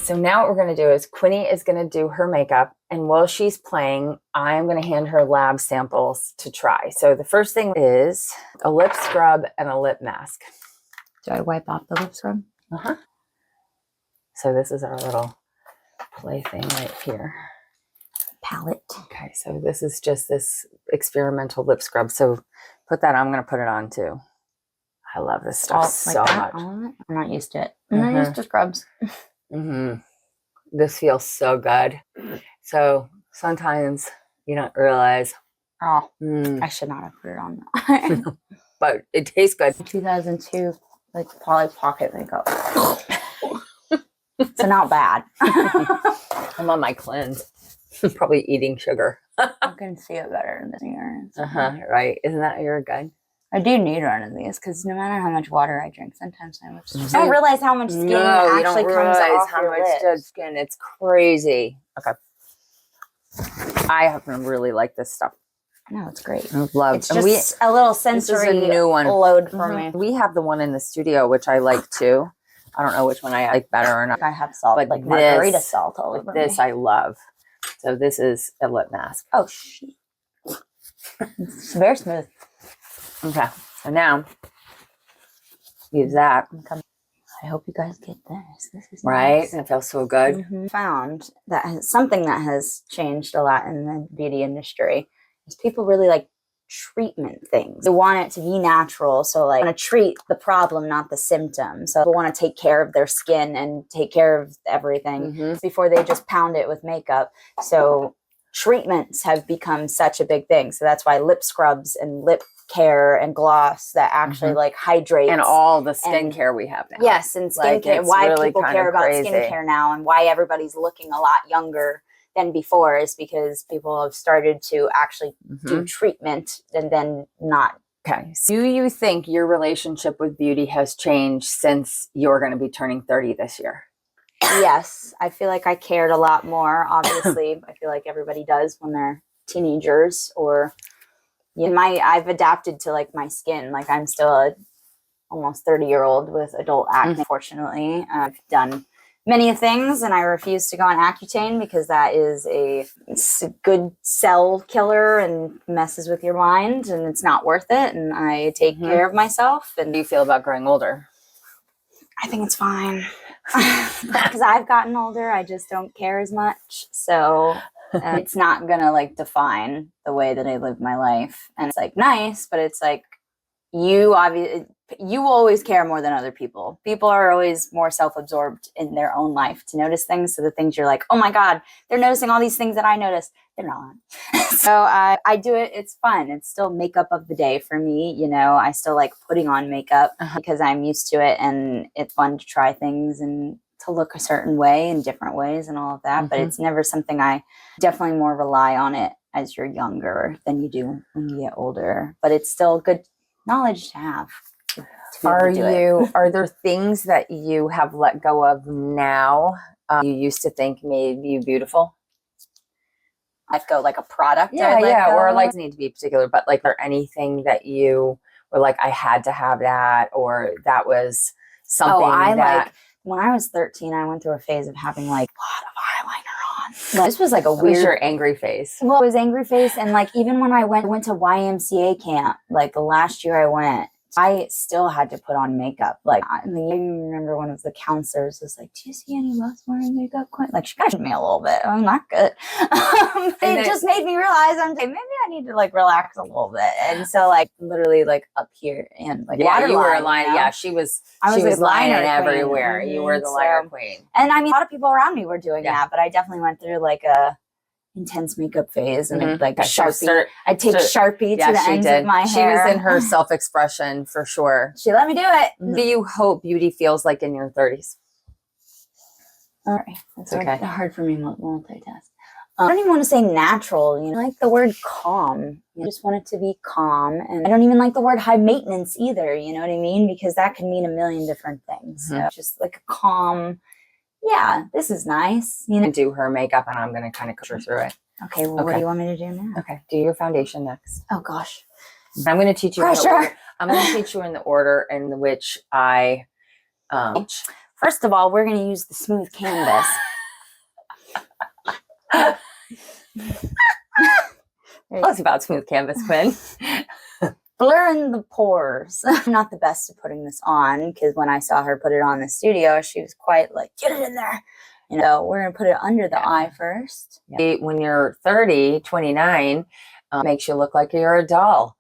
So now what we're going to do is Quinny is going to do her makeup. And while she's playing, I'm going to hand her lab samples to try. So the first thing is a lip scrub and a lip mask. Do I wipe off the lip scrub? Uh-huh. So this is our little play thing right here. Palette. Okay, so this is just this experimental lip scrub. So put that on. I'm going to put it on too. I love this stuff so much. I'm not used to it. I'm not used to scrubs. This feels so good. So sometimes you don't realize. Oh, I should not have put it on. But it tastes good. 2002, like Polly Pocket makeup. So not bad. I'm on my cleanse. Probably eating sugar. I can see it better in this mirror. Right. Isn't that your good? I do need one of these because no matter how much water I drink, sometimes I don't realize how much skin actually comes off your lips. Skin. It's crazy. Okay. I happen to really like this stuff. No, it's great. I love. It's just a little sensory new one. load for me. We have the one in the studio, which I like too. I don't know which one I like better or not. I have salt, but like margarita salt all over this me. I love. So this is a lip mask. Oh, shit. It's very smooth. Okay. So now, use that. I hope you guys get this. This is right. Nice. It feels so good. Found that something that has changed a lot in the beauty industry is people really like treatment things. They want it to be natural. So like want to treat the problem, not the symptom. So people want to take care of their skin and take care of everything before they just pound it with makeup. So treatments have become such a big thing. So that's why lip scrubs and lip care and gloss that actually like hydrate. And all the skincare we have now. Yes, and skincare. Like, why really people care about skincare now and why everybody's looking a lot younger than before is because people have started to actually do treatment and then not. Okay. So do you think your relationship with beauty has changed since you're going to be turning 30 this year? Yes. I feel like I cared a lot more. Obviously, I feel like everybody does when they're teenagers or I've adapted to like my skin. Like I'm still a almost 30-year-old with adult acne. Unfortunately, I've done many things and I refuse to go on Accutane because that is it's a good cell killer and messes with your mind and it's not worth it. And I take care of myself. And how do you feel about growing older? I think it's fine because I've gotten older. I just don't care as much. So it's not gonna like define the way that I live my life. And it's like nice, but it's like you always care more than other people. People are always more self-absorbed in their own life to notice things. So the things you're like, oh my God, they're noticing all these things that I notice. They're not. So I do it. It's fun. It's still makeup of the day for me. You know, I still like putting on makeup because I'm used to it and it's fun to try things and to look a certain way in different ways and all of that. But it's never something I definitely more rely on it as you're younger than you do when you get older. But it's still good knowledge to have. Are there things that you have let go of now you used to think made you beautiful? I'd go like a product. Or like need to be particular, but like there anything that you were like, I had to have that, or that was something like when I was 13, I went through a phase of having like a lot of eyeliner on. Like, this was like a weird. What was your angry face? Well, it was angry face, and like even when I went to YMCA camp, like the last year I went, I still had to put on makeup. Like I remember one of the counselors was like, "Do you see any of us wearing makeup, Quinn?" Like she got me a little bit. I'm not good. It just made me realize maybe I need to like relax a little bit. And so like literally like up here and like you were a liner. Yeah, she was. I was liner everywhere. You were the liner queen. And I mean, a lot of people around me were doing that, but I definitely went through like a intense makeup phase and like a Sharpie. I'd take Sharpie to the ends of my hair. She was in her self-expression for sure. She let me do it. What do you hope beauty feels like in your 30s? All right. That's okay. Hard for me to multitask. I don't even want to say natural. You know, I like the word calm. I just want it to be calm. And I don't even like the word high maintenance either. You know what I mean? Because that can mean a million different things. So just like a calm, yeah, this is nice. You know, do her makeup and I'm going to kind of coach her through it. Okay, well, what do you want me to do now? Okay, do your foundation next. Oh, gosh. I'm going to teach you. Pressure. I'm going to teach you in the order in which I First of all, we're going to use the smooth canvas. Tell us about smooth canvas, Quinn. Blurring the pores. I'm not the best at putting this on because when I saw her put it on in the studio, she was quite like, get it in there. You know, we're going to put it under the eye first. Yeah. When you're 30, 29, makes you look like you're a doll.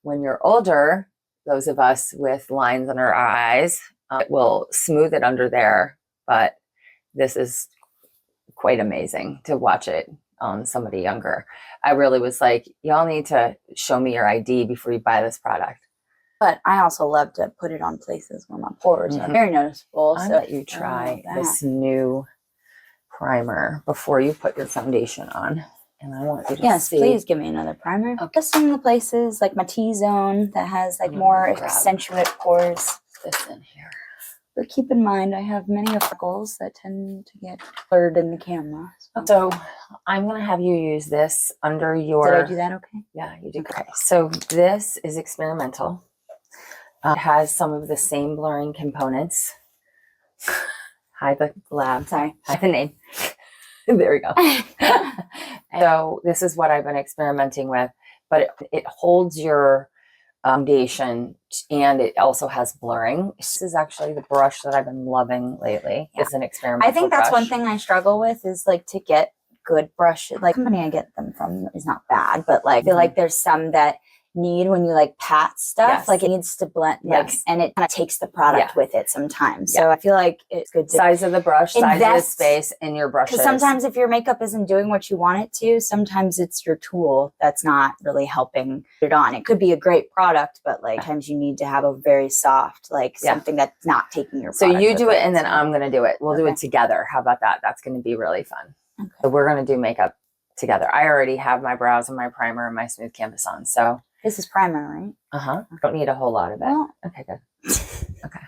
When you're older, those of us with lines under our eyes, it will smooth it under there. But this is quite amazing to watch it on somebody younger. I really was like, y'all need to show me your ID before you buy this product. But I also love to put it on places where my pores are very noticeable. I'll so let you try this new primer before you put your foundation on. And I want you to see. Please give me another primer. Okay. Just in the places like my T-zone that has like more accentuate pores. This in here. But keep in mind, I have many freckles that tend to get blurred in the camera. So I'm going to have you use this under your... Did I do that okay? Yeah, you did okay. So this is experimental. It has some of the same blurring components. Hide the lab. Sorry. Hide the name. There we go. So this is what I've been experimenting with, but it holds your foundation and it also has blurring. This is actually the brush that I've been loving lately. Yeah. It's an experimental I think that's brush. one thing I struggle with is like to get good brushes. Like the company I get them from is not bad, but like I feel like there's some that need when you like pat stuff, like it needs to blend, like, and it kind of takes the product with it sometimes. So I feel like it's good to size of the brush, size of the space in your brushes. Because sometimes if your makeup isn't doing what you want it to, sometimes it's your tool that's not really helping put it on. It could be a great product, but like sometimes you need to have a very soft, like something that's not taking your product. So you do it and then I'm going to do it. We'll do it together. How about that? That's going to be really fun. Okay. So we're going to do makeup together. I already have my brows and my primer and my smooth canvas on. So this is primer, right? Uh-huh. Don't need a whole lot of it. Well, okay, good. Okay.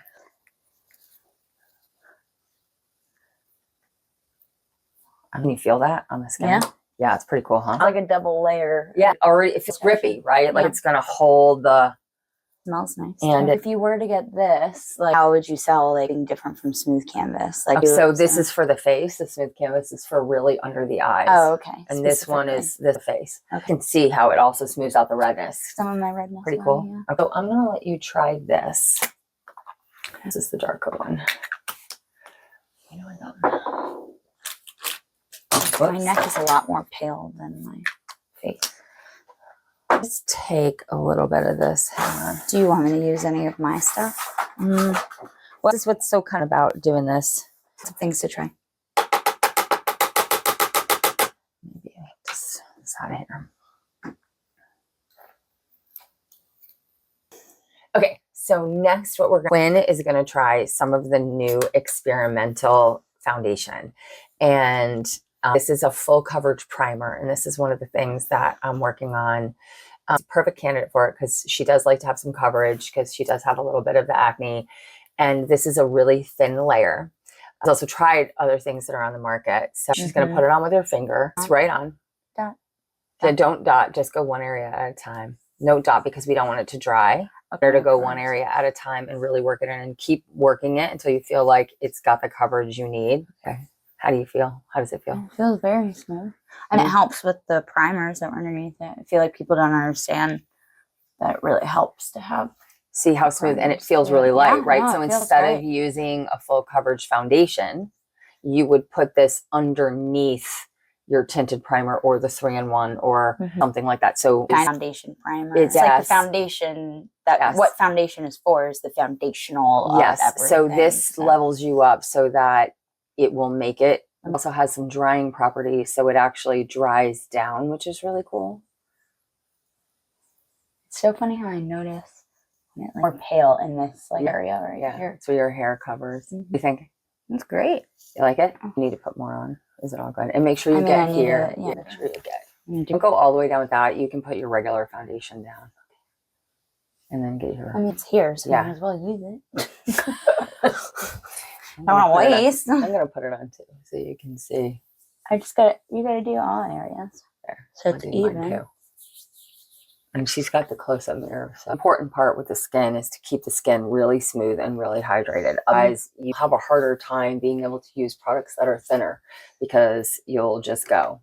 Can you feel that on the skin? Yeah. Yeah, it's pretty cool, huh? Like a double layer. Yeah, already if it's grippy, right? Like it's gonna hold the... Smells nice. And if you were to get this, like how would you sell like being different from smooth canvas? Like so this is for the face. The smooth canvas is for really under the eyes. Oh, okay. And this one is the face. Okay. You can see how it also smooths out the redness. Some of my redness. Pretty cool. Yeah. So I'm gonna let you try this. This is the darker one. You know what? My neck is a lot more pale than my face. Let's take a little bit of this. Do you want me to use any of my stuff? Well, this is what's so kind of about doing this. Some things to try. Maybe just this out of here. Okay, so next what Quinn is going to try some of the new experimental foundation. And this is a full coverage primer, and this is one of the things that I'm working on. It's a perfect candidate for it because she does like to have some coverage because she does have a little bit of the acne. And this is a really thin layer. I've also tried other things that are on the market. So she's going to put it on with her finger. It's right on. Dot. Yeah, don't dot. Just go one area at a time. No dot because we don't want it to dry. Better to go one area at a time and really work it in and keep working it until you feel like it's got the coverage you need. Okay. How do you feel? How does it feel? It feels very smooth. And it helps with the primers that were underneath it. I feel like people don't understand that it really helps to have. See how smooth, and it feels really light, right? So instead of using a full coverage foundation, you would put this underneath your tinted primer or the 3-in-1 or something like that. So foundation primer. It's like the foundation that what foundation is for is the foundational. Yes. So this levels you up so that it will make it. It also has some drying properties, so it actually dries down, which is really cool. It's so funny how I notice it like more pale in this like area right here. It's where your hair covers. You think? It's great. You like it? You need to put more on. Is it all good? And make sure you get here. Make sure you get. Don't go all the way down with that. You can put your regular foundation down. And then get your... I mean, it's here, so you might as well use it. I don't want to waste. I'm going to put it on too, so you can see. You got to do all areas. There. So it's even. And she's got the close-up mirror. So the important part with the skin is to keep the skin really smooth and really hydrated. Otherwise, you have a harder time being able to use products that are thinner because you'll just go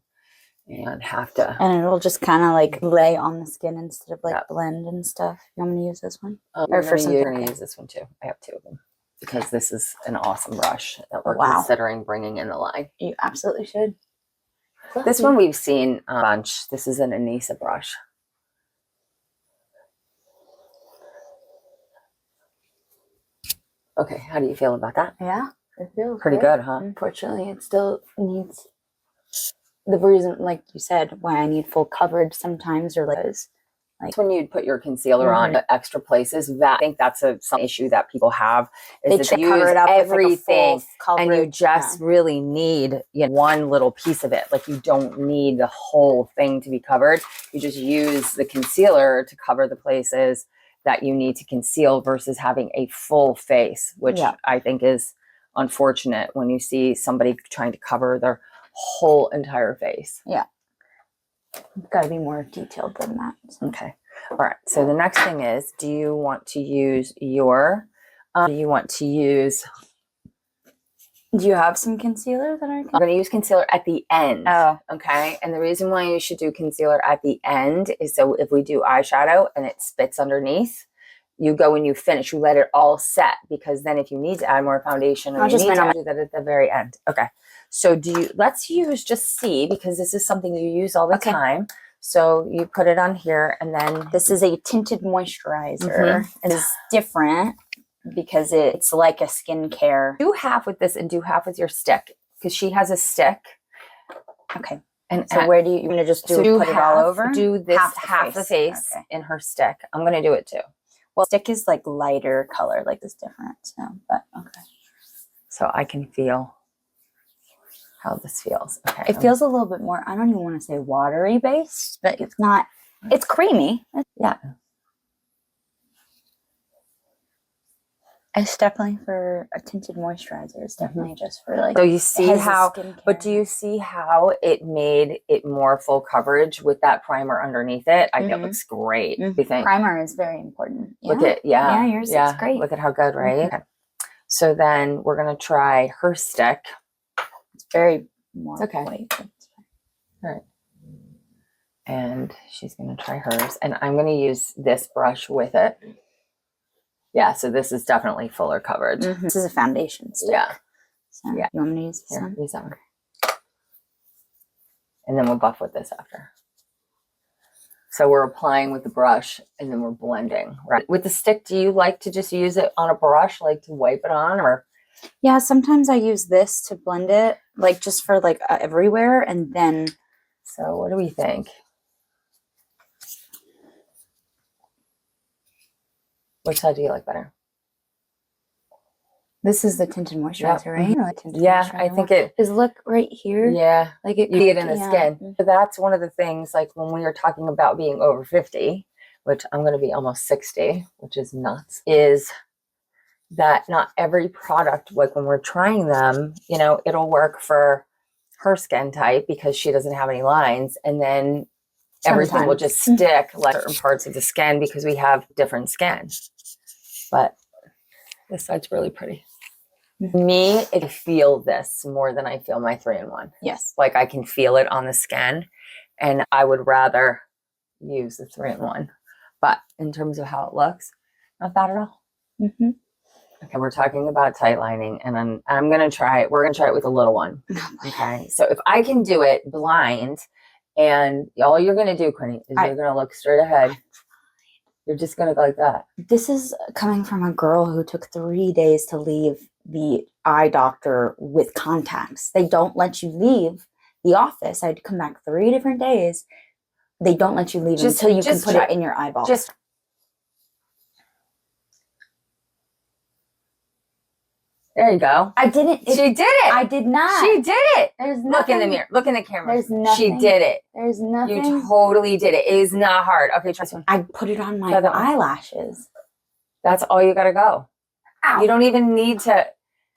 and have to. And it'll just kind of like lay on the skin instead of like blend and stuff. You want me to use this one? Or for some, you're going to use this one too. I have 2 of them because this is an awesome brush that we're considering bringing in the line. You absolutely should. This one we've seen a bunch. This is an Anissa brush. Okay, how do you feel about that? Yeah, it feels pretty good, huh? Unfortunately, it still needs the reason, like you said, why I need full coverage sometimes, or like when you put your concealer on extra places, that I think that's some issue that people have is that they use cover it up everything with like and you just really need one little piece of it. Like you don't need the whole thing to be covered. You just use the concealer to cover the places that you need to conceal versus having a full face, which I think is unfortunate when you see somebody trying to cover their whole entire face. Yeah. It's got to be more detailed than that. So. Okay. All right. So the next thing is, do you want to use your, do you have some concealer that I'm going to use concealer at the end. Oh. Okay. And the reason why you should do concealer at the end is so if we do eyeshadow and it spits underneath, you go and you finish, you let it all set, because then if you need to add more foundation, or you need to do that at the very end. Okay. So let's use just C, because this is something you use all the time. So you put it on here, and then this is a tinted moisturizer. And it's different because it's like a skincare. Do half with this and do half with your stick, because she has a stick. Okay. And so where do you want to just put it all over? Do this half the face in her stick. I'm going to do it too. Well, stick is like lighter color, like this different. So, but okay. So I can feel how this feels. Okay. It feels a little bit more, I don't even want to say watery based, but it's not, it's creamy. Yeah. It's definitely for a tinted moisturizer. It's definitely just for like. So you see how, but do you see how it made it more full coverage with that primer underneath it? I think it looks great. Do you think? Primer is very important. Yeah. Look at, yeah, yours looks great. Look at how good, right? Okay. So then we're going to try her stick. It's very more white. All right. And she's going to try hers. And I'm going to use this brush with it. Yeah, so this is definitely fuller coverage. This is a foundation stick. Yeah. So, you want me to use this one? Use that one. And then we'll buff with this after. So we're applying with the brush and then we're blending. Right. With the stick, do you like to just use it on a brush, like to wipe it on, or? Yeah, sometimes I use this to blend it, like just for like everywhere, and then. So what do we think? Which side do you like better? This is the tinted moisturizer, right? Like moisturizer. I think it. Because look right here. Yeah. Like you see it in the skin. So that's one of the things, like when we are talking about being over 50, which I'm going to be almost 60, which is nuts, is that not every product, like when we're trying them, you know, it'll work for her skin type because she doesn't have any lines. And then everything will just stick like certain parts of the skin because we have different skin. But this side's really pretty. Me, I feel this more than I feel my 3-in-1. Yes. Like I can feel it on the skin, and I would rather use the 3-in-1. But in terms of how it looks, not bad at all. Okay, we're talking about tight lining, and I'm going to try it. We're going to try it with a little one. Okay. So if I can do it blind, and all you're going to do, Quinn, is you're going to look straight ahead. You're just going to go like that. This is coming from a girl who took 3 days to leave the eye doctor with contacts. They don't let you leave the office. I had to come back 3 different days. They don't let you leave until you can put it in your eyeball. There you go. I didn't. She did it. I did not. She did it. There's nothing. Look in the mirror. Look in the camera. There's nothing. She did it. There's nothing. You totally did it. It is not hard. Okay, try this one. I put it on my eyelashes. That's all you got to go. Ow. You don't even need to.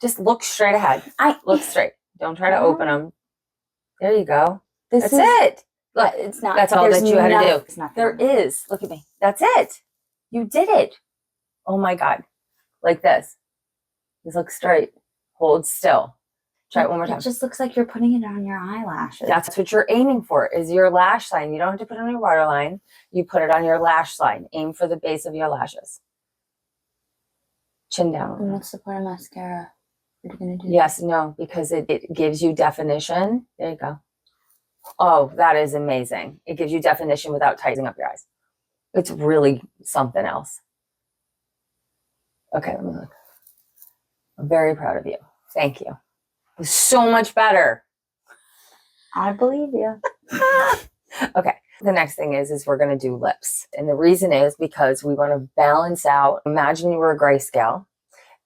Just look straight ahead. Look straight. Don't try to open them. There you go. That's it. Look, it's not. that's all there's that you had to do. It's nothing There on it. is. Look at me. That's it. You did it. Oh my God. Like this. Just look straight. Hold still. Try it one more time. It just looks like you're putting it on your eyelashes. That's what you're aiming for, is your lash line. You don't have to put it on your waterline. You put it on your lash line. Aim for the base of your lashes. Chin down. And what's the point of mascara? What are you going to do? Yes, no, because it gives you definition. There you go. Oh, that is amazing. It gives you definition without tightening up your eyes. It's really something else. Okay, let me look. I'm very proud of you. Thank you. It was so much better. I believe you. Okay. The next thing is we're going to do lips. And the reason is because we want to balance out. Imagine you were a grayscale,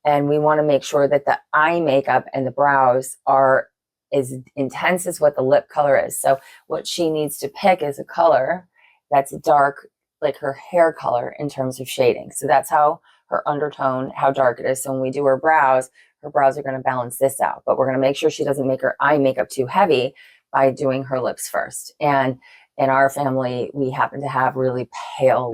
and we want to make sure that the eye makeup and the brows are as intense as what the lip color is. So what she needs to pick is a color that's dark, like her hair color in terms of shading. So that's how her undertone, how dark it is. So when we do her brows are going to balance this out. But we're going to make sure she doesn't make her eye makeup too heavy by doing her lips first. And in our family, we happen to have really pale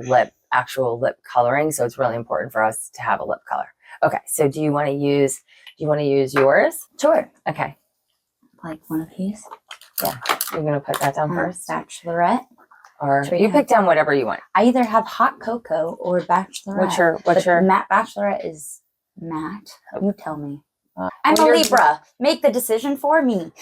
actual lip coloring. So it's really important for us to have a lip color. Okay, so do you want to use yours? Sure. Okay. Like one of these. Yeah. You're going to put that down first? Bachelorette. Or you pick down whatever you want. I either have hot cocoa or bachelorette. What's your matte bachelorette is matte. You tell me. I'm well, a Libra. Make the decision for me.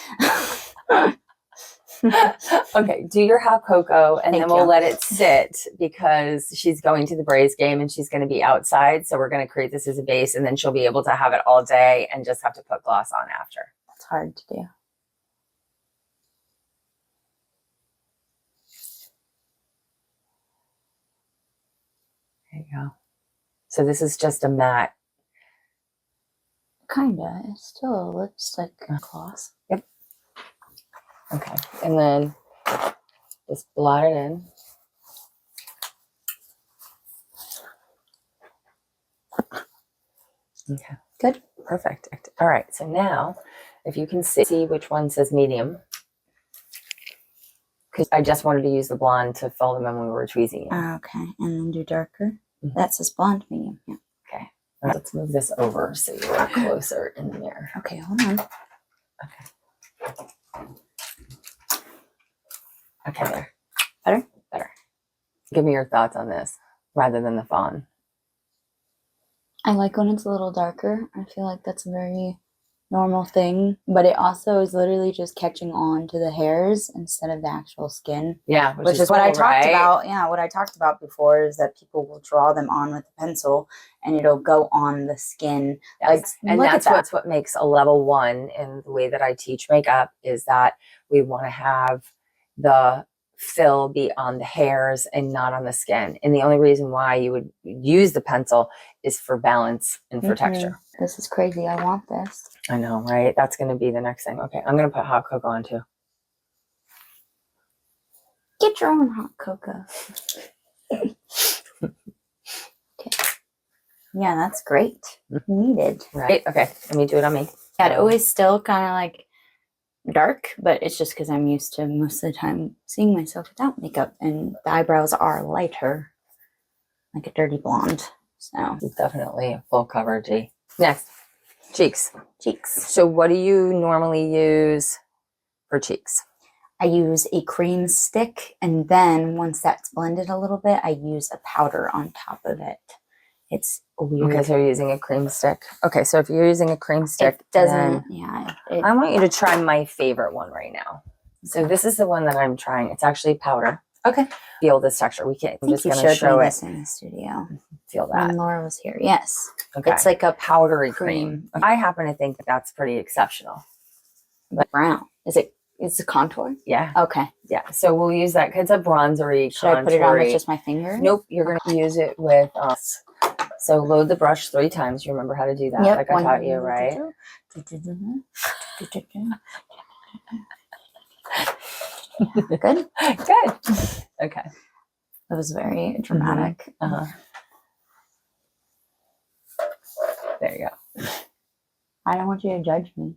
Okay, do your hot cocoa, and Thank then we'll you. let it sit because she's going to the Braves game and she's going to be outside. So we're going to create this as a base, and then she'll be able to have it all day and just have to put gloss on after. That's hard to do. There you go. So this is just a matte. Kinda. It's still a lipstick gloss. Yep. Okay, and then just blot it in. Okay, good, perfect. All right, so now if you can see which one says medium, because I just wanted to use the blonde to fill them in when we were tweezing. Okay, and then do darker. That says blonde medium. Yeah. Okay, all right, let's move this over so you're closer in the mirror. Okay, hold on. Okay, there. Better. Give me your thoughts on this rather than the fawn. I like when it's a little darker. I feel like that's a very normal thing, but it also is literally just catching on to the hairs instead of the actual skin. Yeah, which is what I talked about. Yeah, what I talked about before is that people will draw them on with a pencil and it'll go on the skin. Yes. And that's what makes a level 1 in the way that I teach makeup, is that we want to have the fill be on the hairs and not on the skin. And the only reason why you would use the pencil is for balance and for texture. This is crazy. I want this. I know, right? That's going to be the next thing. Okay, I'm going to put hot cocoa on too. Get your own hot cocoa. Okay. Yeah, that's great. Needed. Right? Okay, let me do it on me. Yeah, it always still kind of like dark, but it's just because I'm used to most of the time seeing myself without makeup, and the eyebrows are lighter, like a dirty blonde. So it's definitely full coverage. Next, cheeks. Cheeks. So what do you normally use for cheeks? I use a cream stick, and then once that's blended a little bit, I use a powder on top of it. It's weird. Okay, so you're using a cream stick. Okay, so if you're using a cream stick, it doesn't. Yeah. I want you to try my favorite one right now. So this is the one that I'm trying. It's actually powder. Okay. Feel this texture. We can't. I'm just going to show it in the studio. Feel that. When Laura was here. Yes. Okay. It's like a powdery cream. Okay. I happen to think that that's pretty exceptional. But brown. Is it? It's a contour? Yeah. Okay. Yeah. So we'll use that because it's a bronzery. Should I put it on with just my finger? Nope. You're going to use it with us. So load the brush 3 times. You remember how to do that? Yep. Like I taught you, right? Good. Good. Okay. That was very dramatic. There you go. I don't want you to judge me.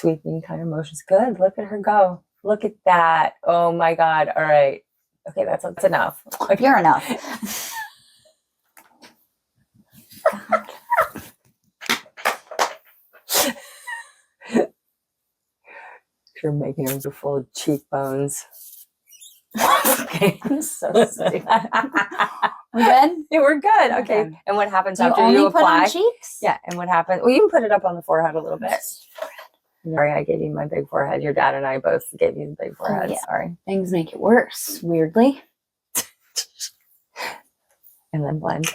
sweeping kind of motions. Good. Look at her go. Look at that. Oh my God. All right. Okay, that's enough. Okay. You're enough. You're making her full cheekbones. Okay, I'm so stupid. We're good? Yeah, we're good. Okay. And what happens Do you after only you put apply? on cheeks? Yeah. And what happens? Well, you can put it up on the forehead a little bit. Sorry, I gave you my big forehead. Your dad and I both gave you the big forehead. yeah. Sorry. Things make it worse, weirdly. And then blend.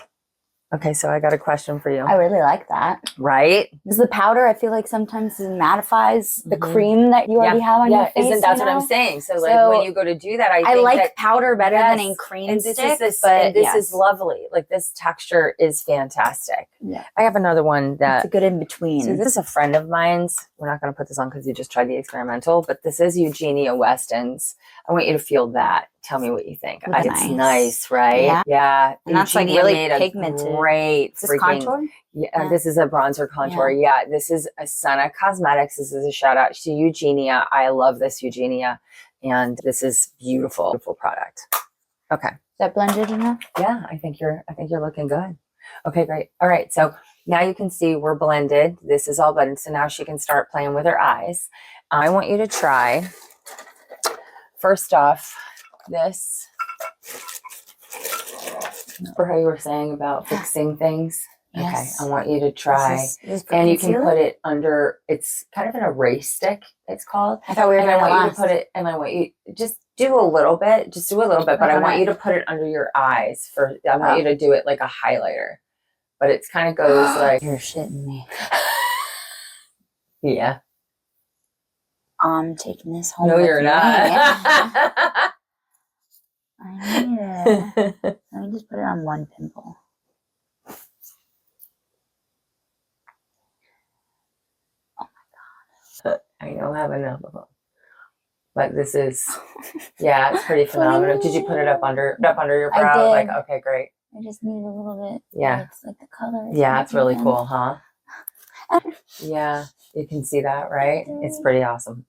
Okay, so I got a question for you. I really like that. Right? Because the powder, I feel like sometimes it mattifies the cream that you already have on your face. Isn't that what I'm saying? So like when you go to do that, I think like that powder better than a cream and stick. This but is lovely. Like this texture is fantastic. Yeah. I have another one that it's a good in between. So this is a friend of mine's. We're not going to put this on because you just tried the experimental, but this is Eugenia Weston's. I want you to feel that. Tell me what you think. It's nice, right? Yeah. And that's Eugenia like really made pigmented. Great. Is this contour? Yeah, this is a bronzer contour. Yeah, this is a Senna Cosmetics. This is a shout out to Eugenia. I love this Eugenia, and this is beautiful, beautiful product. Okay, is that blended enough? Yeah, I think you're looking good. Okay, great. All right, so now you can see we're blended. This is all blended, so now she can start playing with her eyes. I want you to try. First off, this. For how you were saying about fixing things. Yes. Okay, I want you to try, and you can put it under. It's kind of an erase stick. It's called. I thought we were going to want you to put it, and I want you just do a little bit. Just do a little bit, but I want you to put it under your eyes. I want you to do it like a highlighter, but it's kind of goes like you're shitting me. Yeah. I'm taking this home. No, you're not. I need it. Let me just put it on one pimple. I don't have enough of them, but this is, yeah, it's pretty phenomenal. Did you put it up under your brow? I did. Like, okay, great. I just need a little bit. Yeah, it's like the color. Yeah, it's really cool, huh? Yeah, you can see that, right? It's pretty awesome.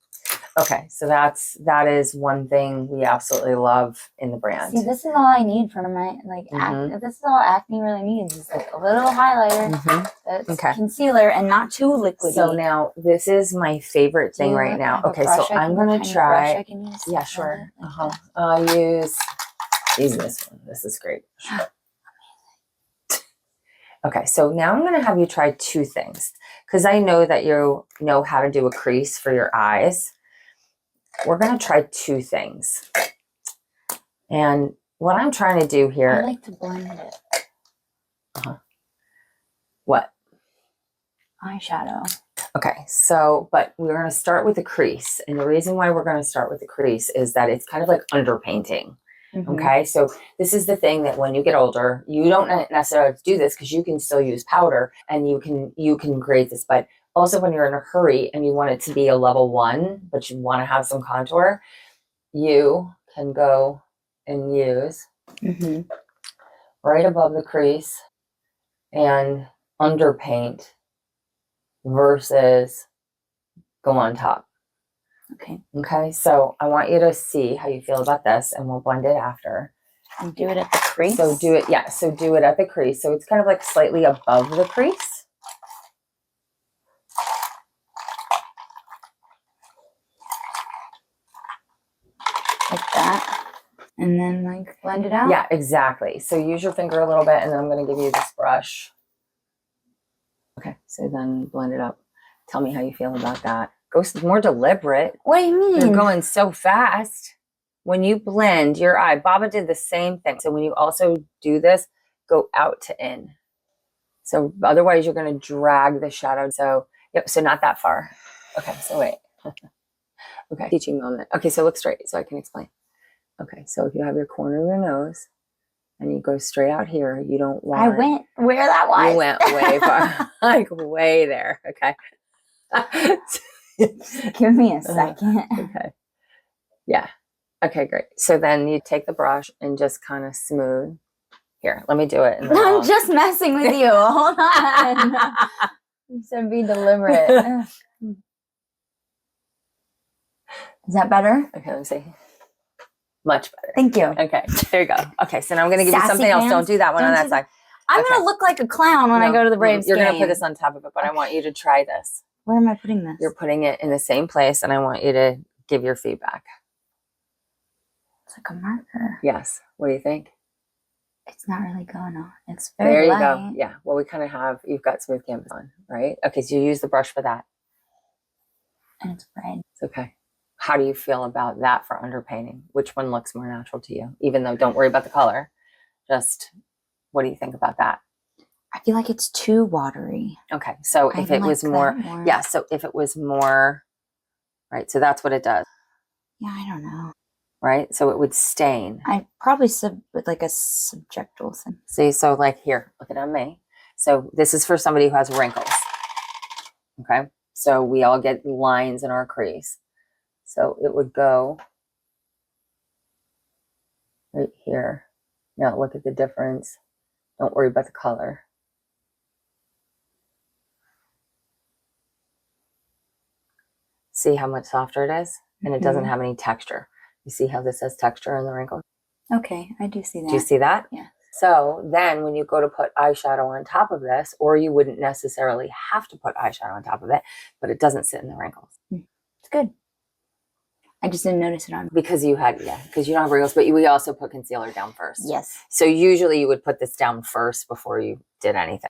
Okay, so that is one thing we absolutely love in the brand. See, this is all I need for my acne. This is all acne really needs is like a little highlighter, that's concealer, and not too liquidy. So now this is my favorite thing right now. Okay, so I'm gonna try. Yeah, sure. Use this one. This is great. Okay, so now I'm gonna have you try two things because I know that you know how to do a crease for your eyes. We're going to try two things. And what I'm trying to do here. I like to blend it. What? Eyeshadow. Okay, so, but we're going to start with the crease. And the reason why we're going to start with the crease is that it's kind of like underpainting. Okay, so this is the thing that when you get older, you don't necessarily have to do this because you can still use powder and you can create this, but also when you're in a hurry and you want it to be a level 1, but you want to have some contour, you can go and use right above the crease and underpaint versus go on top. Okay, so I want you to see how you feel about this and we'll blend it after. And do it at the crease? So do it, yeah, so do it at the crease. So it's kind of like slightly above the crease. Like that. And then like blend it out? Yeah, exactly. So use your finger a little bit and then I'm going to give you this brush. Okay, so then blend it up. Tell me how you feel about that. Go more deliberate. What do you mean? You're going so fast. When you blend your eye, Baba did the same thing. So when you also do this, go out to in. So otherwise you're going to drag the shadow. So, yep, so not that far. Okay, so wait. Okay, teaching moment. Okay, so look straight so I can explain. Okay, so if you have your corner of your nose and you go straight out here, you don't want... I went where that was. You went way far. Like way there, okay? Give me a second. Okay. Yeah. Okay, great. So then you take the brush and just kind of smooth. Here, let me do it. I'm just messing with you. Hold on. You said be deliberate. Is that better? Okay, let me see. Much better. Thank you. Okay, there you go. Okay, so now I'm going to give you Sassy something else. pants? Don't do that one Don't on that do side. I'm Okay. going to look like a clown when I go to the Braves You're game. going to put this on top of it, but I want you to try this. Where am I putting this? You're putting it in the same place, and I want you to give your feedback. It's like a marker. Yes. What do you think? It's not really going on. It's very light. There you go. Yeah. Well, we kind of have, you've got smooth canvas on, right? Okay, so you use the brush for that. And it's red. It's okay. How do you feel about that for underpainting? Which one looks more natural to you? Even though, don't worry about the color. Just, what do you think about that? I feel like it's too watery. Okay, so if it was more, yeah, so if it was more, right, so that's what it does. Yeah, I don't know. Right, so it would stain. I probably with like a subjectual thing. See, so like here, look at it on me. So this is for somebody who has wrinkles. Okay, so we all get lines in our crease. So it would go right here. Now look at the difference. Don't worry about the color. See how much softer it is? And it doesn't have any texture. You see how this has texture in the wrinkle? Okay, I do see that. Do you see that? Yeah. So then when you go to put eyeshadow on top of this, or you wouldn't necessarily have to put eyeshadow on top of it, but it doesn't sit in the wrinkles. It's good. I just didn't notice it on. Because you had, because you don't have wrinkles, but we also put concealer down first. Yes. So usually you would put this down first before you did anything.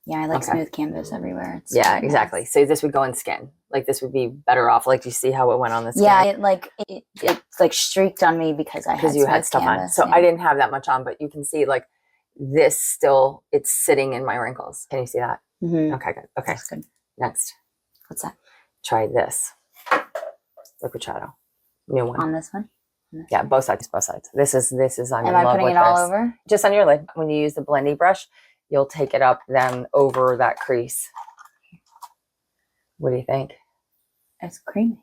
Yeah, I like smooth canvas everywhere. It's yeah, really exactly. nice. So this would go in skin. Like this would be better off. Like you see how it went on the skin. Yeah, it like streaked on me because you had stuff canvas, on. So I didn't have that much on, but you can see like this still, it's sitting in my wrinkles. Can you see that? Okay, good. Okay, that's good. Next. What's that? Try this. Liquid shadow. New one. On this one? Yeah, both sides, both sides. This is I'm in Am I love putting with it all this. over? Just on your lid. When you use the blending brush, you'll take it up then over that crease. What do you think? It's creamy.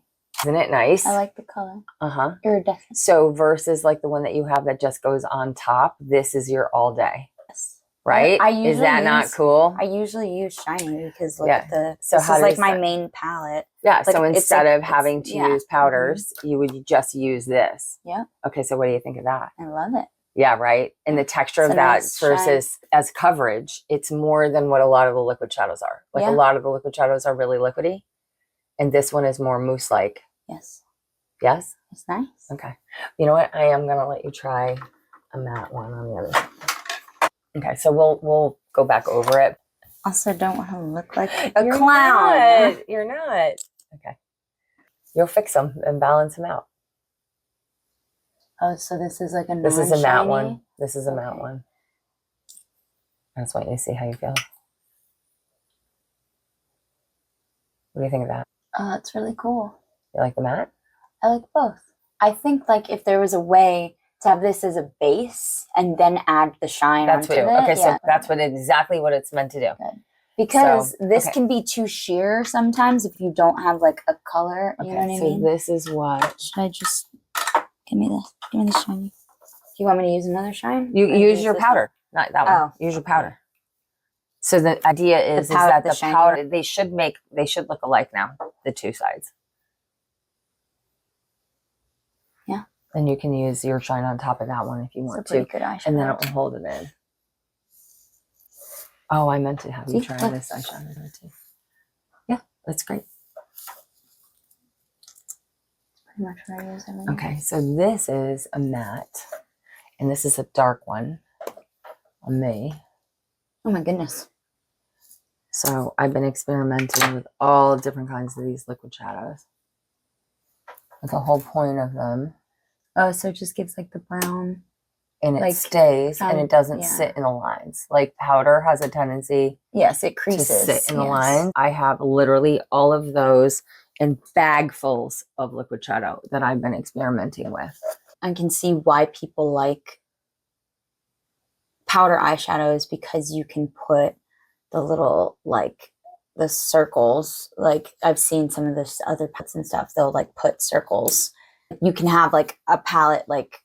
Isn't it nice? I like the color. Uh-huh. Iridescent. So versus like the one that you have that just goes on top, this is your all day. Yes. Right? I usually is that not cool? I usually use shiny because look at the, so this how is like my main palette. Yeah, like, so instead of having to yeah. use powders, you would just use this. Yeah. Okay, so what do you think of that? I love it. Yeah, right? And the texture of that nice versus as coverage, it's more than what a lot of the liquid shadows are. Like a lot of the liquid shadows are really liquidy. And this one is more mousse-like. Yes. Yes? It's nice. Okay. You know what? I am going to let you try a matte one on the other side. Okay, so we'll go back over it. Also, don't want to look like a You're clown. Not. You're not. Okay. You'll fix them and balance them out. Oh, so this is like a This is a matte non-shiny? one. This is a matte one. I just want you to see how you feel. What do you think of that? Oh, it's really cool. You like the matte? I like both. I think like if there was a way to have this as a base and then add the shine onto it. Okay, so that's exactly what it's meant to do. Good. Because this can be too sheer sometimes if you don't have like a color. You know what I mean? So this is what. Should I just give me this? Give me the shiny. Do you want me to use another shine? You use your powder, not that one. Oh, use your powder. So the idea is that the powder they should look alike now, the two sides. Yeah. And you can use your shine on top of that one if you want to. Good eyeshadow. And then it will hold it in. Oh, I meant to have you try this eyeshadow too. Yeah, that's great. Pretty much what I use every day. Okay, so this is a matte, and this is a dark one on me. Oh my goodness. So I've been experimenting with all different kinds of these liquid shadows. That's the whole point of them. Oh, so it just gives like the brown. And it stays and it doesn't sit in the lines. Like powder has a tendency it creases to sit in the lines. I have literally all of those and bagfuls of liquid shadow that I've been experimenting with. I can see why people like powder eyeshadows because you can put the little like the circles. Like I've seen some of this other palettes and stuff. They'll like put circles. You can have like a palette like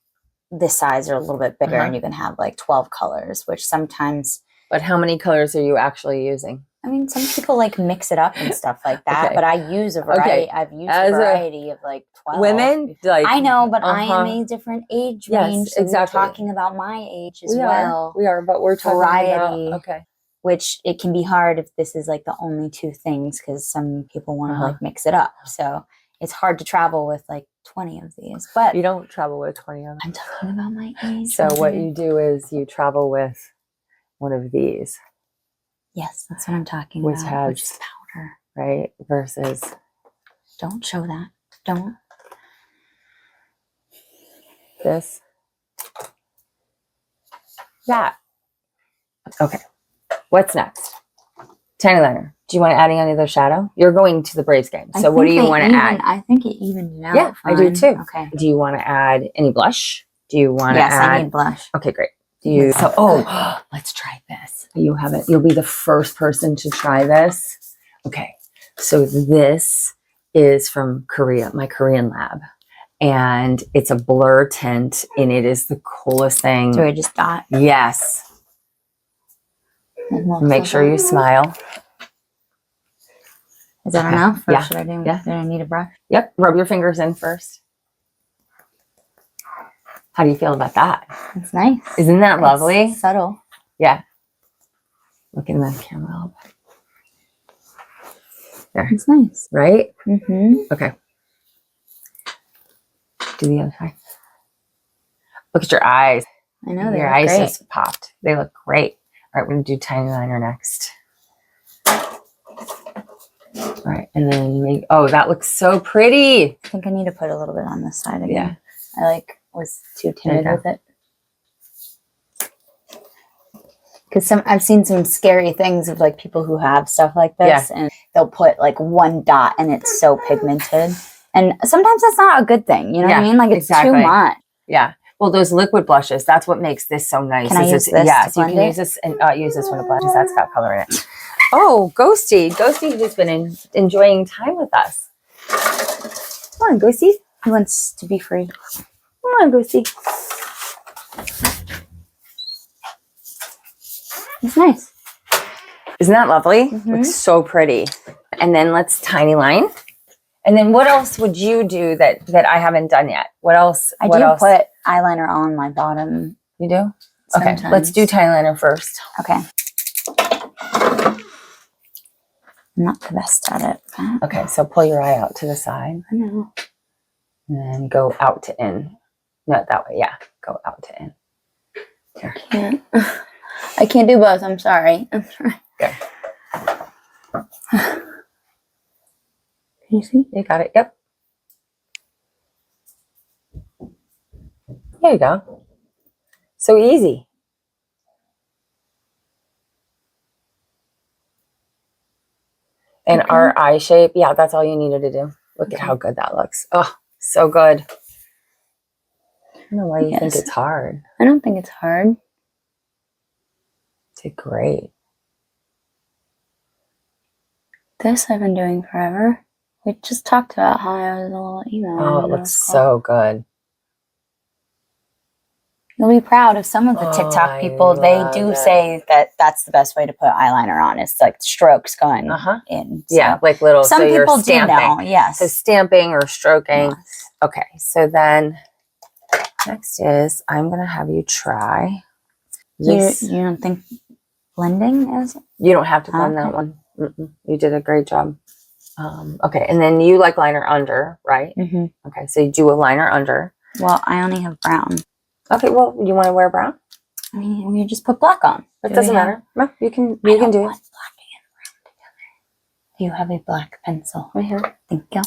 this size or a little bit bigger and you can have like 12 colors, which sometimes. But how many colors are you actually using? I mean, some people like mix it up and stuff like that, Okay. but I use a variety. I've used As a variety of like 12. Women, like I know, but I am a different age range. So exactly. we're talking about my age as We well. are, but we're talking variety. about okay. Which it can be hard if this is like the only two things because some people want to like mix it up. So it's hard to travel with like 20 of these. But you don't travel with 20 of them. I'm talking about my age. So what you do is you travel with one of these. Yes, that's what I'm talking which about. Has which is powder, right? Versus. Don't show that. Don't. This. That. Okay. What's next? Tiny liner. Do you want to add any other shadow? You're going to the Braves game. So what do you want to add? I think it evened it out. Yeah, fine. I do too. Okay. Do you want to add any blush? Do you want to add? Yes, I need blush. Okay, great. Do you? So, let's try this. You have it. You'll be the first person to try this. Okay. So this is from Korea, my Korean lab. And it's a blur tint, and it is the coolest thing. Do I just dot? Yes. Make sure you smile. Is that enough? Or yeah. Should I do? Yeah. Do I need a brush? Yep. Rub your fingers in first. How do you feel about that? It's nice. Isn't that lovely? It's subtle. Yeah. Look in the camera a little bit. There. It's nice. Right? Mm-hmm. Okay. Do the other side. Look at your eyes. I know they your look eyes great. just popped. They look great. All right, we're gonna do tiny liner next. All right, and then that looks so pretty. I think I need to put a little bit on this side again. Yeah. I was too timid with it. Because I've seen some scary things of like people who have stuff like this, and they'll put like one dot, and it's so pigmented. And sometimes that's not a good thing. You know what I mean? Like it's too much. Yeah. Well, those liquid blushes, that's what makes this so nice. Can I use this? Yes, you can use this and use this one to blush. That's got color in it. Oh, Ghosty. Ghosty has been enjoying time with us. Come on, Ghosty. He wants to be free. Come on, Ghosty. It's nice. Isn't that lovely? Mm-hmm. Looks so pretty. And then let's tiny line. And then what else would you do that I haven't done yet? What else? I do put eyeliner on my bottom. You do? Sometimes. Okay, let's do tiny liner first. Okay. I'm not the best at it. Okay, so pull your eye out to the side. I know. And then go out to in. No, that way. Yeah, go out to in. Here. I can't do both. I'm sorry. Okay. Can you see? You got it. Yep. There you go. So easy. And our eye shape, yeah, that's all you needed to do. Look at how good that looks. Oh, so good. I don't know why you think it's hard. I don't think it's hard. Did great. This I've been doing forever. We just talked about how I was a little emo. Oh, it looks so good. You'll be proud of some of the TikTok people. They do say that that's the best way to put eyeliner on. It's like strokes going in. So yeah, like little. Some so people you're stamping. do know. Yes. So stamping or stroking. Yes. Okay, so then next is I'm gonna have you try this. You don't think blending is? You don't have to blend that one. You did a great job. Okay, and then you like liner under, right? Mm-hmm. Okay, so you do a liner under. Well, I only have brown. Okay, well, you want to wear brown? I mean, we just put black on. It doesn't matter. No, you can do it. Black and brown together. Do you have a black pencil? Right here. Thank you.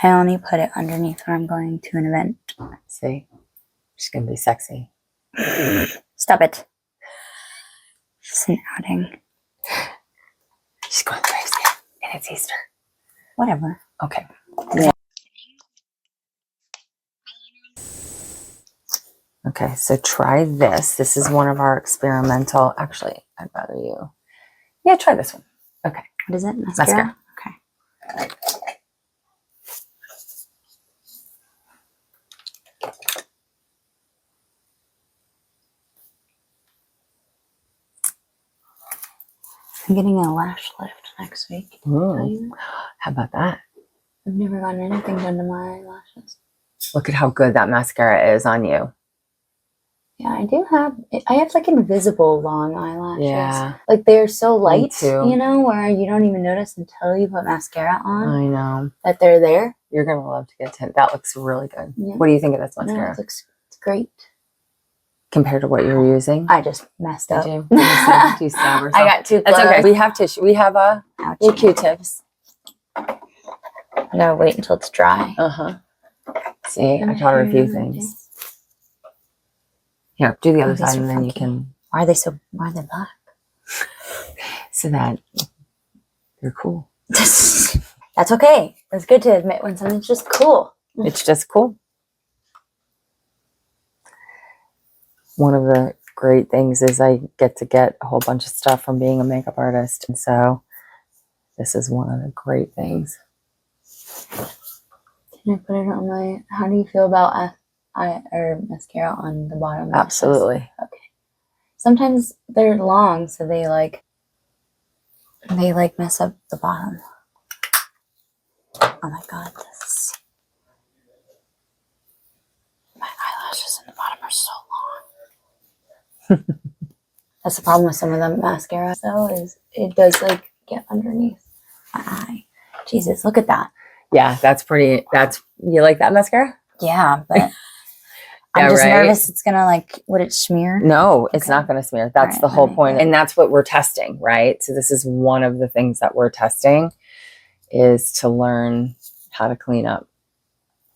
I only put it underneath when I'm going to an event. See? She's going to be sexy. Stop it. It's an outing. She's going to Braves game, and it's Easter. Whatever. Okay. Yeah. Okay, so try this. This is one of our experimental. Actually, I'd rather you. Yeah, try this one. Okay. What is it? Mascara. Okay. I'm getting a lash lift next week. Did I tell you that? How about that? I've never gotten anything done to my eyelashes. Look at how good that mascara is on you. Yeah, I have like invisible long eyelashes. Yeah. Like they're so light, too. you know, where you don't even notice until you put mascara on I know. that they're there. You're going to love to get tint. That looks really good. Yeah. What do you think of this No, mascara? it's great. Compared to what you're using? I just messed up. Did you? Did you stab yourself? I got too close. That's okay. We have tissue. We have little Q-tips. I gotta wait until it's dry. Uh-huh. See, I taught her a few things. Here, do the other side and then you can... Why are they black? So that you're cool. That's okay. It's good to admit when something's just cool. It's just cool. One of the great things is I get a whole bunch of stuff from being a makeup artist. And so this is one of the great things. Can I put it on my... How do you feel about mascara on the bottom? Absolutely. Okay. Sometimes they're long, so they mess up the bottom. Oh my god, my eyelashes in the bottom are so long. That's the problem with some of the mascara though, is it does like get underneath my eye. Jesus, look at that. Yeah, that's pretty. You like that mascara? Yeah, but I'm just nervous it's gonna would it smear? No, it's not gonna smear. That's the whole point. Good. And that's what we're testing, right? So this is one of the things that we're testing is to learn how to clean up.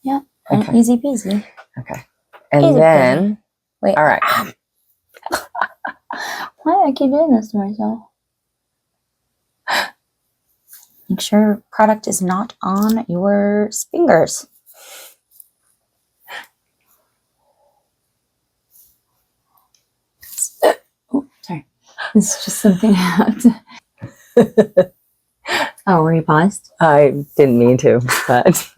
Yeah. Okay. Easy peasy. Okay. And then wait. All right. Why do I keep doing this to myself? Make sure product is not on your fingers. Oh, sorry. This is just something I have to... Oh, were you paused? I didn't mean to, but...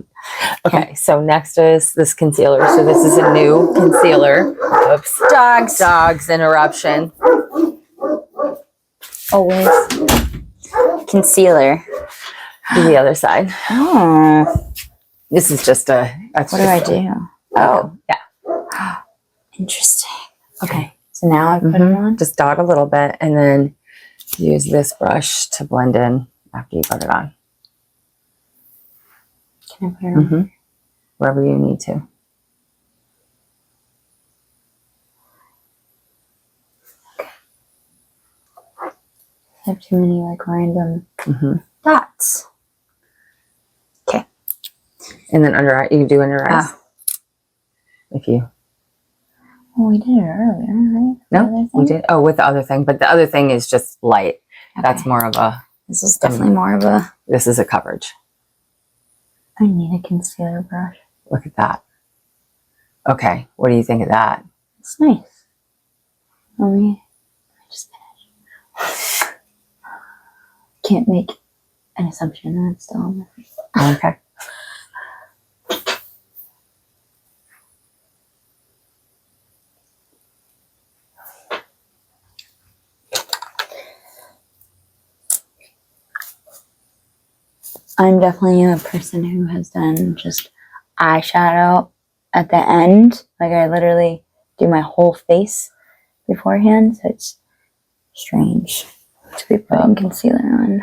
Okay, so next is this concealer. So this is a new concealer. Oops. Dogs interruption. Always. Concealer. Do the other side. Oh. This is just a... What do I do? Oh, yeah. Interesting. Okay, so now I put it on? Just dot a little bit and then use this brush to blend in after you put it on. Can I put it on? Wherever you need to. Okay. I have too many random dots. Okay. And then under eye, you can do under eyes. If you... Well, we did it earlier, right? No, we did. Oh, with the other thing. But the other thing is just light. Okay. That's more of a... This is definitely more of a... This is a coverage. I need a concealer brush. Look at that. Okay, what do you think of that? It's nice. Let me just finish. Can't make an assumption that it's still on my face. Okay. I'm definitely a person who has done just eyeshadow at the end. Like I literally do my whole face beforehand, so it's strange to be putting concealer on.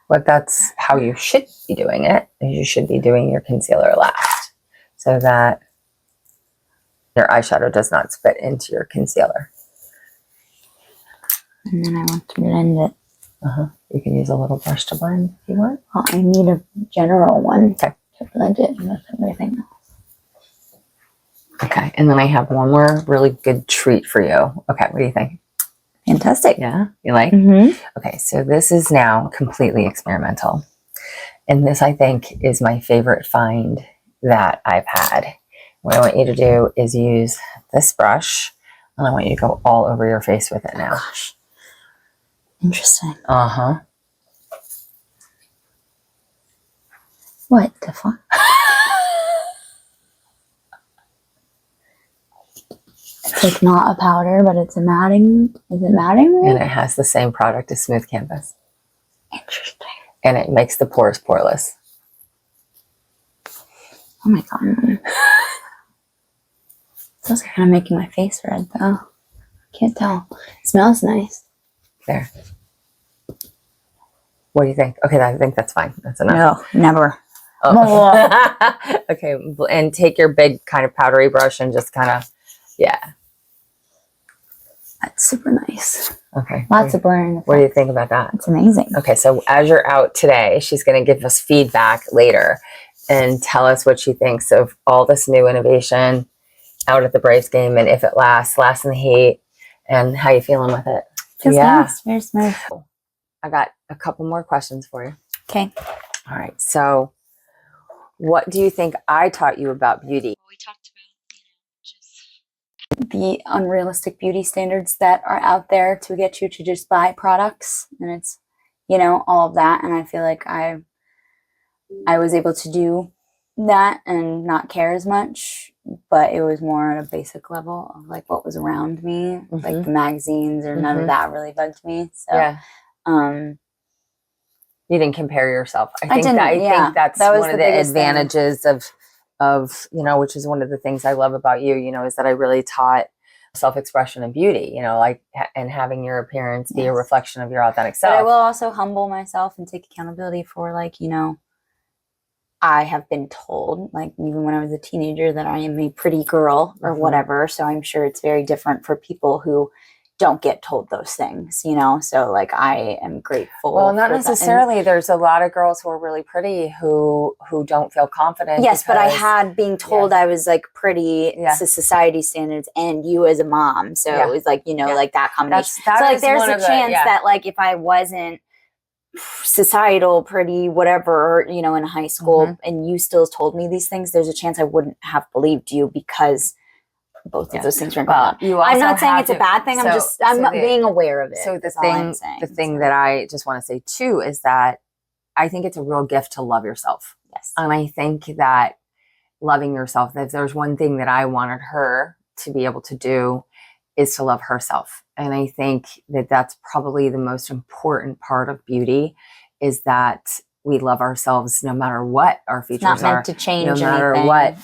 But that's how you should be doing it. You should be doing your concealer last so that your eyeshadow does not spit into your concealer. And then I want to blend it. You can use a little brush to blend if you want. Well, I need a general one to blend it with everything else. Okay, and then I have one more really good treat for you. Okay, what do you think? Fantastic. Yeah, you like? Okay, so this is now completely experimental. And this, I think, is my favorite find that I've had. What I want you to do is use this brush, and I want you to go all over your face with it now. Oh, gosh. Interesting. What the fuck? It's like not a powder, but it's a matting. Is it matting? And it has the same product as Smooth Canvas. and it makes the pores poreless. Oh my God. Those are kind of making my face red though. Can't tell. It smells nice. There. What do you think? Okay, I think that's fine. That's enough. No, never. Oh. Okay, and take your big kind of powdery brush and just kind of, yeah. That's super nice. Okay. Lots of blurring effects. What do you think about that? It's amazing. Okay, so as you're out today, she's going to give us feedback later and tell us what she thinks of all this new innovation out at the Braves game, and if it lasts in the heat, and how you feeling with it. Feels nice. Very smooth. I got a couple more questions for you. Okay. All right. So what do you think I taught you about beauty? We talked about the unrealistic beauty standards that are out there to get you to just buy products, and it's, all of that. And I feel like I was able to do that and not care as much, but it was more at a basic level of like what was around me, like the magazines or none of that really bugged me. So yeah. You didn't compare yourself. I think that's that was one of the advantages of which is one of the things I love about you, is that I really taught self-expression and beauty, and having your appearance be a reflection of your authentic self. But I will also humble myself and take accountability for I have been told, like even when I was a teenager, that I am a pretty girl or whatever. So I'm sure it's very different for people who don't get told those things, so like I am grateful. Well, not necessarily. There's a lot of girls who are really pretty who don't feel confident. Yes, but I had being told I was like pretty to society standards, and you as a mom, so it was like like that combination. So like there's a chance that like if I wasn't societal pretty whatever in high school and you still told me these things, there's a chance I wouldn't have believed you because both of those things are going on. I'm not saying it's a bad thing. I'm not being aware of it. So the thing that I just want to say too is that I think it's a real gift to love yourself. Yes. And I think that loving yourself, if there's one thing that I wanted her to be able to do, is to love herself. And I think that that's probably the most important part of beauty, is that we love ourselves no matter what our features are. It's not meant to change no matter anything. what,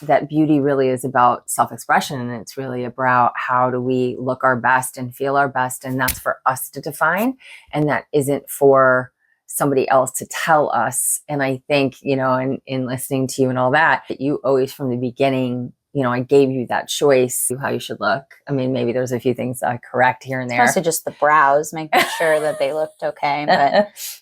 that beauty really is about self-expression, and it's really about how do we look our best and feel our best, and that's for us to define, and that isn't for somebody else to tell us. And I think, in listening to you and all that, you always from the beginning, I gave you that choice of how you should look. I mean, maybe there's a few things I correct here and there. Mostly just the brows, making sure that they looked okay.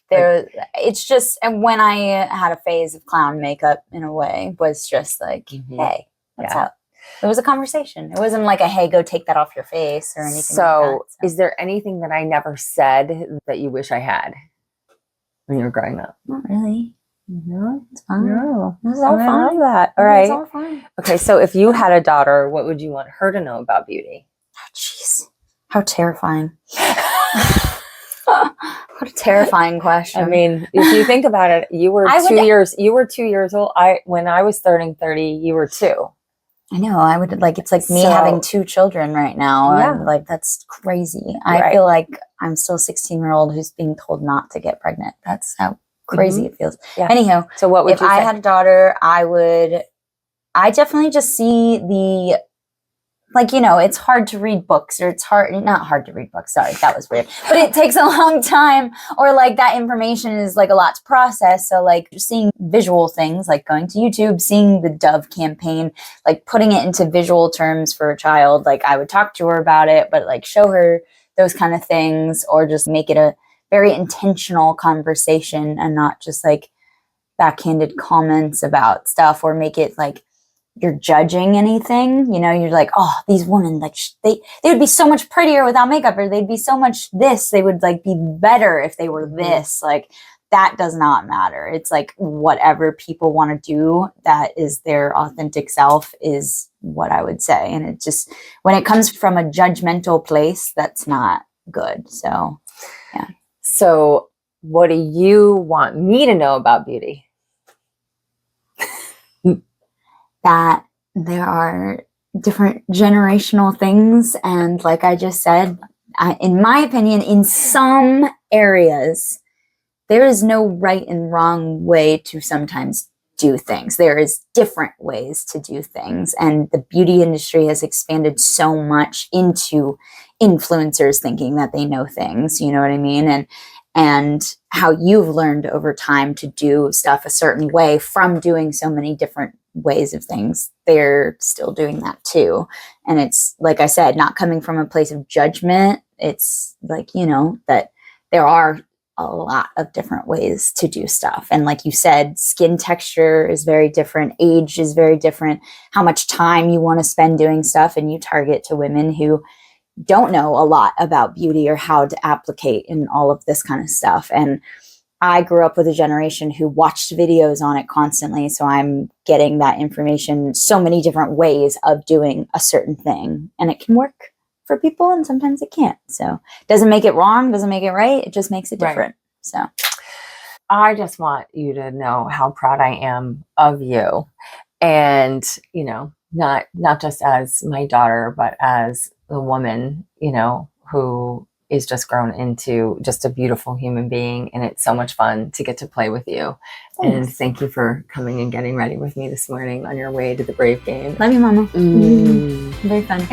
But it's just, and when I had a phase of clown makeup in a way, was just like, hey, what's up? It was a conversation. It wasn't like a, hey, go take that off your face or anything like that. So is there anything that I never said that you wish I had when you were growing up? Not really. No, it's fine. No, this is all fine. I love that. All right. It's all fine. Okay, so if you had a daughter, what would you want her to know about beauty? Oh, jeez, how terrifying! What a terrifying question. I mean, if you think about it, you were 2 years. You were 2 years old. When I was turning 30, you were 2. I know. I would like. It's like me having 2 children right now. Yeah. And like that's crazy. I feel like I'm still a 16-year-old who's being told not to get pregnant. That's how crazy it feels. Yeah. Anyhow, so what would if you say? I had a daughter, I definitely just see the, like, it's hard to read books, or not hard to read books. Sorry, that was weird, but it takes a long time, or like that information is like a lot to process. So like just seeing visual things, like going to YouTube, seeing the Dove campaign, like putting it into visual terms for a child. Like I would talk to her about it, but like show her those kind of things, or just make it a very intentional conversation and not just like backhanded comments about stuff, or make it like you're judging anything. You're like, oh, these women, like they would be so much prettier without makeup, or they'd be so much this, they would like be better if they were this. Like that does not matter. It's like whatever people want to do that is their authentic self is what I would say. And it just, when it comes from a judgmental place, that's not good. So yeah. So what do you want me to know about beauty? That there are different generational things. And like I just said, in my opinion, in some areas, there is no right and wrong way to sometimes do things. There is different ways to do things. And the beauty industry has expanded so much into influencers thinking that they know things, you know what I mean? And how you've learned over time to do stuff a certain way from doing so many different ways of things, they're still doing that too. And it's, like I said, not coming from a place of judgment. It's like, you know, that there are a lot of different ways to do stuff. And like you said, skin texture is very different. Age is very different. How much time you want to spend doing stuff. And you target to women who don't know a lot about beauty or how to applicate and all of this kind of stuff. And I grew up with a generation who watched videos on it constantly. So I'm getting that information, so many different ways of doing a certain thing. And it can work for people and sometimes it can't. So it doesn't make it wrong, doesn't make it right. It just makes it different. Right. So I just want you to know how proud I am of you. And, you know, not just as my daughter, but as a woman, you know, who is just grown into just a beautiful human being. And it's so much fun to get to play with you. Thanks. And thank you for coming and getting ready with me this morning on your way to the Brave game. Love you, Mama. Very fun.